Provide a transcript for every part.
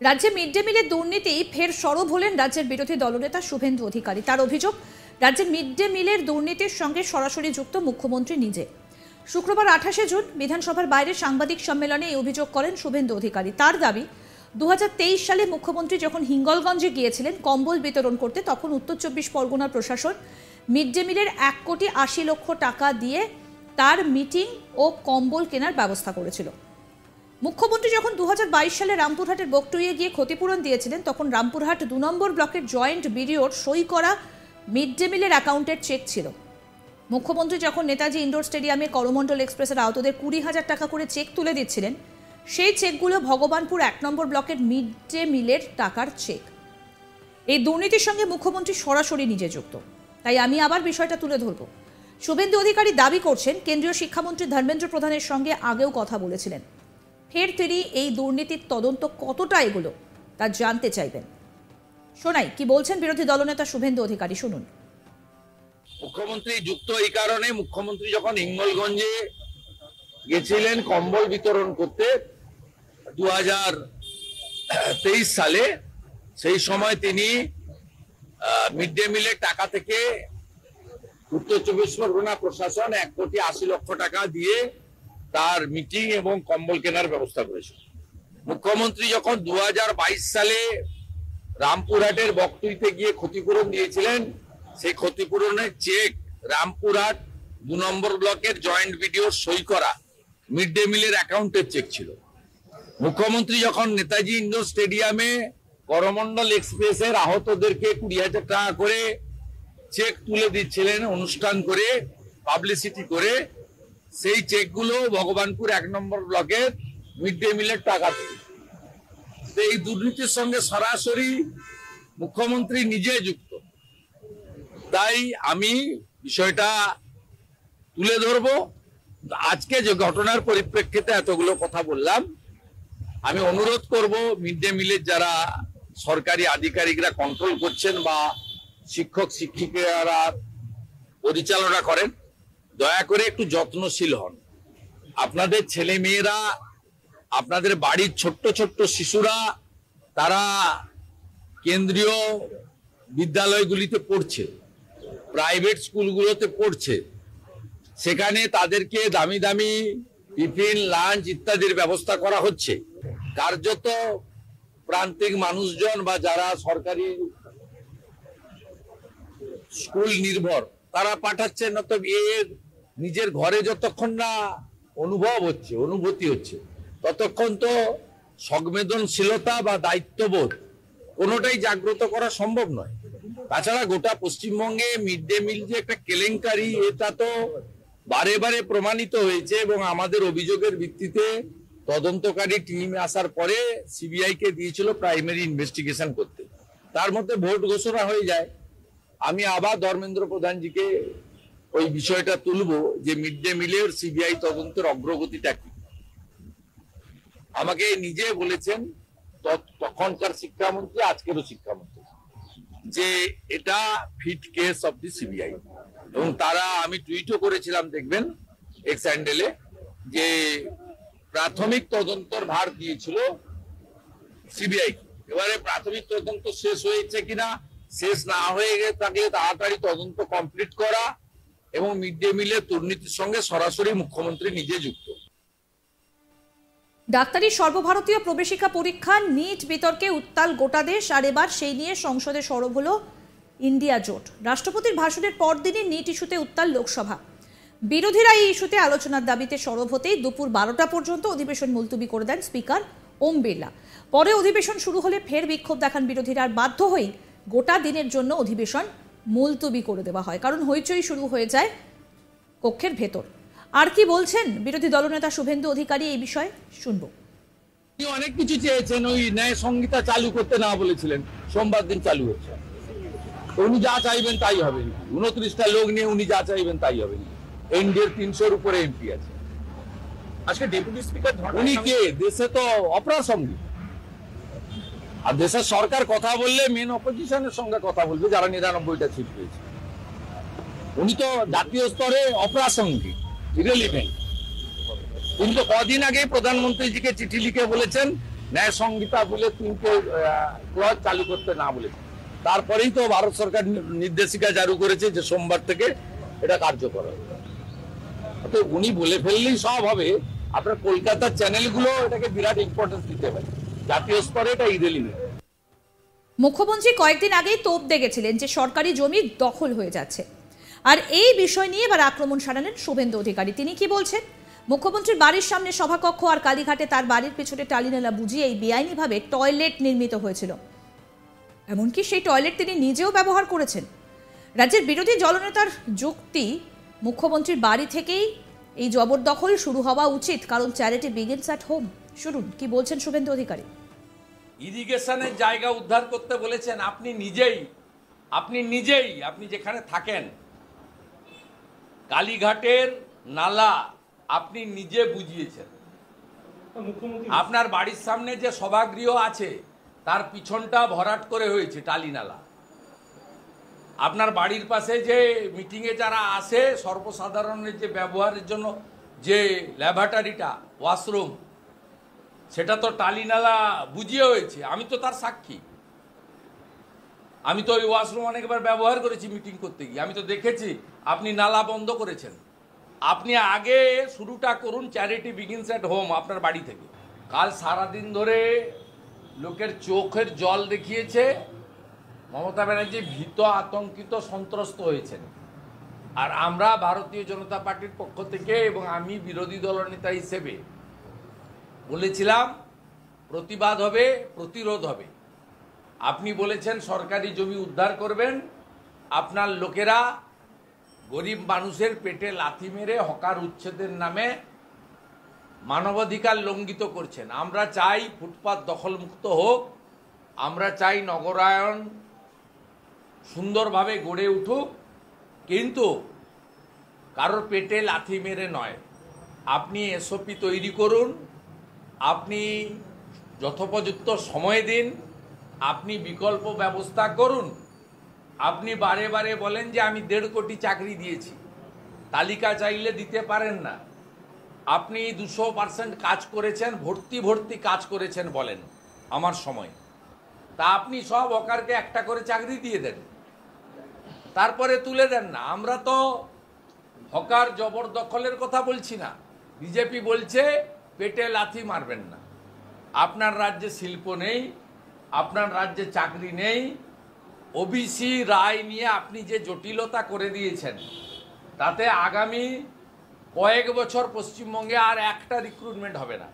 রাজ্যে mid day মিলের দুর্নীতি ফের সরব হলেন রাজ্যের বিরোধী দলনেতা শুভেন্দু অধিকারী। তার অভিযোগ, রাজ্যের মিড ডে মিলের দুর্নীতির সঙ্গে সরাসরি যুক্ত মুখ্যমন্ত্রী নিজে। শুক্রবার 28শে জুন বিধানসভার বাইরে সাংবাদিক সম্মেলনে এই অভিযোগ করেন শুভেন্দু অধিকারী। তার দাবি, 2023 সালে মুখ্যমন্ত্রী যখন হিঙ্গলগঞ্জে গিয়েছিলেন কম্বল বিতরণ করতে, তখন উত্তর 24 পরগনার প্রশাসন মিড ডে মিলের 1,80,00,000 টাকা দিয়ে তার মিটিং ও কম্বল কেনার ব্যবস্থা করেছিল। মুখ্যমন্ত্রী যখন 2022 সালে রামপুরহাটের বকটুইয়ে গিয়ে ক্ষতিপূরণ দিয়েছিলেন, তখন রামপুরহাট 2 নম্বর ব্লকের জয়েন্ট বিডিওর সই করা মিড ডে মিলের অ্যাকাউন্টের চেক ছিল। মুখ্যমন্ত্রী যখন নেতাজি ইন্ডোর স্টেডিয়ামে করমণ্ডল এক্সপ্রেসের আহতদের 20,000 টাকা করে চেক তুলে দিচ্ছিলেন, সেই চেকগুলো ভগবানপুর 1 নম্বর ব্লকের মিড ডে মিলের টাকার চেক। এই দুর্নীতির সঙ্গে মুখ্যমন্ত্রী সরাসরি নিজে যুক্ত। তাই আমি আবার বিষয়টা তুলে ধরব। শুভেন্দু অধিকারী দাবি করছেন, কেন্দ্রীয় শিক্ষামন্ত্রী ধর্মেন্দ্র প্রধানের সঙ্গে আগেও কথা বলেছিলেন। ফের তিনি এই দুর্নীতির তদন্ত কতটা এগুলো তা জানতে চাইবেন। শোনাই কি বলছেন বিরোধী দলনেতা শুভেন্দু অধিকারী, শুনুন। মুখ্যমন্ত্রী যুক্ত এই কারণে, মুখ্যমন্ত্রী যখন হিঙ্গলগঞ্জে গেছিলেন কম্বল বিতরণ করতে 2023 সালে, সেই সময় তিনি মিড ডে মিলের টাকা থেকে উত্তর 24 পরগনা প্রশাসন 1,80,00,000 টাকা দিয়ে তার মিটিং এবং কম্বল কেনার ব্যবস্থা করেছিল। মুখ্যমন্ত্রী যখন 2022 সালে রামপুরহাটের বকটুইতে গিয়ে ক্ষতিপূরণ দিয়েছিলেন, সেই ক্ষতিপূরণের চেক রামপুরহাট 2 নম্বর ব্লকের জয়েন্ট বিডিওর সই করা মিড ডে মিলের অ্যাকাউন্টের চেক ছিল। মুখ্যমন্ত্রী যখন নেতাজি ইন্ডোর স্টেডিয়ামে করমণ্ডল এক্সপ্রেসের আহতদেরকে 20,000 টাকা করে চেক তুলে দিচ্ছিলেন অনুষ্ঠান করে, পাবলিসিটি করে, সেই চেকগুলো ভগবানপুর 1 নম্বর ব্লকের মিড ডে মিলের টাকা থেকে। এই দুর্নীতির সঙ্গে সরাসরি মুখ্যমন্ত্রী নিজে যুক্ত। তাই আমি বিষয়টা তুলে ধরব। আজকে যে ঘটনার পরিপ্রেক্ষিতে এতগুলো কথা বললাম, আমি অনুরোধ করব মিড ডে মিলের যারা সরকারি আধিকারিকরা কন্ট্রোল করছেন বা শিক্ষক শিক্ষিকারা পরিচালনা করেন, দয়া করে একটু যত্নশীল হন। আপনাদের ছেলে মেয়েরা, আপনাদের বাড়ির ছোট্ট ছোট্ট শিশুরা, তারা কেন্দ্রীয় বিদ্যালয়গুলিতে পড়ছে, প্রাইভেট স্কুলগুলোতে পড়ছে, সেখানে তাদেরকে দামি দামি টিফিন, লাঞ্চ ইত্যাদির ব্যবস্থা করা হচ্ছে। কার্যত প্রান্তিক মানুষজন বা যারা সরকারি স্কুল নির্ভর, তারা পাঠাচ্ছেন। না তো এর নিজের ঘরে যতক্ষণ না অনুভূতি হচ্ছে, ততক্ষণ তো সংবেদনশীলতা বা দায়িত্ববোধ কোনোটাই জাগ্রত করা সম্ভব নয়। তাছাড়া গোটা পশ্চিমবঙ্গে মিড ডে মিল যে একটা কেলেঙ্কারি, এটা তো বারে বারে প্রমাণিত হয়েছে এবং আমাদের অভিযোগের ভিত্তিতে তদন্তকারী টিম আসার পরে সিবিআই কে দিয়েছিল প্রাইমারি ইনভেস্টিগেশন করতে। তার মধ্যে ভোট ঘোষণা হয়ে যায়। আমি আবার ধর্মেন্দ্র প্রধানজিকে ওই বিষয়টা তুলবো যে মিড ডে মিলের সিবিআই তদন্তের অগ্রগতিটা কি। আমাকে নিজে বলেছেন তখনকার শিক্ষামন্ত্রী, আজকেরও শিক্ষামন্ত্রী, যে এটা fit case of the CBI. এবং তারা, আমি টুইটও করেছিলাম, দেখবেন এক্স হ্যান্ডেলে, যে প্রাথমিক তদন্তের ভার দিয়েছিল সিবিআই। এবারে প্রাথমিক তদন্ত শেষ হয়েছে কিনা, শেষ না হয়ে থাকলে তাড়াতাড়ি তদন্ত কমপ্লিট করা এবং মিড ডে মিলের দুর্নীতির সঙ্গে সরাসরি মুখ্যমন্ত্রী নিজে যুক্ত। ডাক্তারি সর্বভারতীয় প্রবেশিকা পরীক্ষা নিট বিতর্কে উত্তাল গোটা দেশ, আর এবার সেই নিয়ে সংসদে সরব হলো ইন্ডিয়া জোট। রাষ্ট্রপতির ভাষণের পরদিনই নিট ইস্যুতে উত্তাল লোকসভা। বিরোধীরা এই ইস্যুতে আলোচনার দাবিতে সরব হতেই দুপুর 12টা পর্যন্ত অধিবেশন মুলতুবি করে দেন স্পিকার ওম বিড়লা। পরে অধিবেশন শুরু হলে ফের বিক্ষোভ দেখান বিরোধীরা, আর বাধ্য হয়েই গোটা দিনের জন্য অধিবেশন মুলতুবি করে দেওয়া হয়, কারণ হইচই শুরু হয়ে যায় কক্ষের ভেতর। আর কি বলছেন বিরোধী দলনেতা শুভেন্দু অধিকারী এই বিষয়ে, শুনবো। তিনি অনেক কিছু চেয়েছেন, ওই ন্যায় সংহিতা চালু করতে না বলেছিলেন, সোমবার দিন চালু হচ্ছে। উনি যা চাইবেন তাই হবে। 29টা লোক নিয়ে উনি যা চাইবেন তাই হবে। এনডিএর 300-র উপরে এমপি আছে। আজকে ডেপুটি স্পিকার উনি কে? দেশে তো অপ্রাসঙ্গিক। আর দেশের সরকার কথা বললে মেন অপোজিশনের সঙ্গে কথা বলবে, যারা 99টা সিট পেয়েছে। উনি তো জাতীয় স্তরে অপ্রাসঙ্গিক, ইরেলিভেন্ট। কিন্তু কদিন আগে প্রধানমন্ত্রীজিকে চিঠি লিখে বলেছেন ন্যায় সংহিতা বলে 3টে ক্লজ চালু করতে না বলেছে। তারপরেই তো ভারত সরকার নির্দেশিকা জারি করেছে যে সোমবার থেকে এটা কার্যকর হবে। তো উনি বলে ফেললেই সব হবে। আপনার কলকাতার চ্যানেলগুলো এটাকে বিরাট ইম্পর্টেন্স দিতে পারে, জাতীয় স্তরে এটা ইরেলিভেন্ট। মুখ্যমন্ত্রী কয়েকদিন আগেই তোপ দেখেছিলেন যে সরকারি জমি দখল হয়ে যাচ্ছে, আর এই বিষয় নিয়ে এবার আক্রমণ সারালেন শুভেন্দু অধিকারী। তিনি কি বলছেন? মুখ্যমন্ত্রীর বাড়ির সামনে সভাকক্ষ আর কালীঘাটে তার বাড়ির পেছনে টালিনালা বুঝিয়ে এই বেআইনিভাবে টয়লেট নির্মিত হয়েছিল। এমনকি সেই টয়লেট তিনি নিজেও ব্যবহার করেছেন। রাজ্যের বিরোধী দলনেতার যুক্তি, মুখ্যমন্ত্রীর বাড়ি থেকেই এই জবরদখল শুরু হওয়া উচিত, কারণ চ্যারিটি বিগিনস অ্যাট হোম। শুনুন কি বলছেন শুভেন্দু অধিকারী। ইরিগেশনের জায়গা উদ্ধার করতে বলেছেন আপনি নিজেই আপনি যেখানে থাকেন কালীঘাটের নালা আপনি নিজে বুঝিয়েছেন। আপনার বাড়ির সামনে যে সভাগৃহ আছে তার পিছনটা ভরাট করে হয়েছে টালি নালা। আপনার বাড়ির পাশে যে মিটিংয়ে যারা আসে সর্বসাধারণের যে ব্যবহারের জন্য যে ল্যাবরেটরিটা ওয়াশরুম, সেটা তো টালিনালা বুঝিয়ে হয়েছে। আমি তো তার সাক্ষী। আমি তো ওই ওয়াশরুম অনেকবার ব্যবহার করেছি মিটিং করতে গিয়ে। আমি তো দেখেছি আপনি নালা বন্ধ করেছেন। আপনি আগে শুরুটা করুন চ্যারিটি বিগিনস অ্যাট হোম আপনার বাড়ি থেকে। কাল সারাদিন ধরে লোকের চোখের জল দেখিয়েছে। মমতা ব্যানার্জি ভীত, আতঙ্কিত, সন্ত্রস্ত হয়েছেন। আর আমরা ভারতীয় জনতা পার্টির পক্ষ থেকে এবং আমি বিরোধী দলনেতা হিসেবে বলেছিলাম প্রতিবাদ হবে, প্রতিরোধ হবে। আপনি বলেছেন সরকারি জমি উদ্ধার করবেন, আপনার লোকেরা গরিব মানুষের পেটে লাথি মেরে হকার উচ্ছেদের নামে মানবাধিকার লঙ্ঘিত করছেন। আমরা চাই ফুটপাত দখলমুক্ত হোক, আমরা চাই নগরায়ন সুন্দরভাবে গড়ে উঠুক, কিন্তু কারোর পেটে লাথি মেরে নয়। আপনি এসওপি তৈরি করুন, আপনি যথোপযুক্ত সময় দিন, আপনি বিকল্প ব্যবস্থা করুন। আপনি বারে বারে বলেন যে আমি 1.5 কোটি চাকরি দিয়েছি, তালিকা চাইলে দিতে পারেন না। আপনি 200% কাজ করেছেন, ভর্তি কাজ করেছেন বলেন আমার সময়। তা আপনি সব হকারকে একটা করে চাকরি দিয়ে দেন, তারপরে তুলে দেন না। আমরা তো হকার জবরদখলের কথা বলছি না। বিজেপি বলছে পেটে লাথি মারবেন না। আপনার রাজ্যে শিল্প নেই, আপনার রাজ্যে চাকরি নেই। ওবিসি রায় নিয়ে আপনি যে জটিলতা করে দিয়েছেন, তাতে আগামী কয়েক বছর পশ্চিমবঙ্গে আর একটা রিক্রুটমেন্ট হবে না।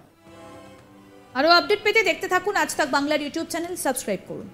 আরও আপডেট পেতে দেখতে থাকুন আজ তাক বাংলার ইউটিউব চ্যানেল, সাবস্ক্রাইব করুন।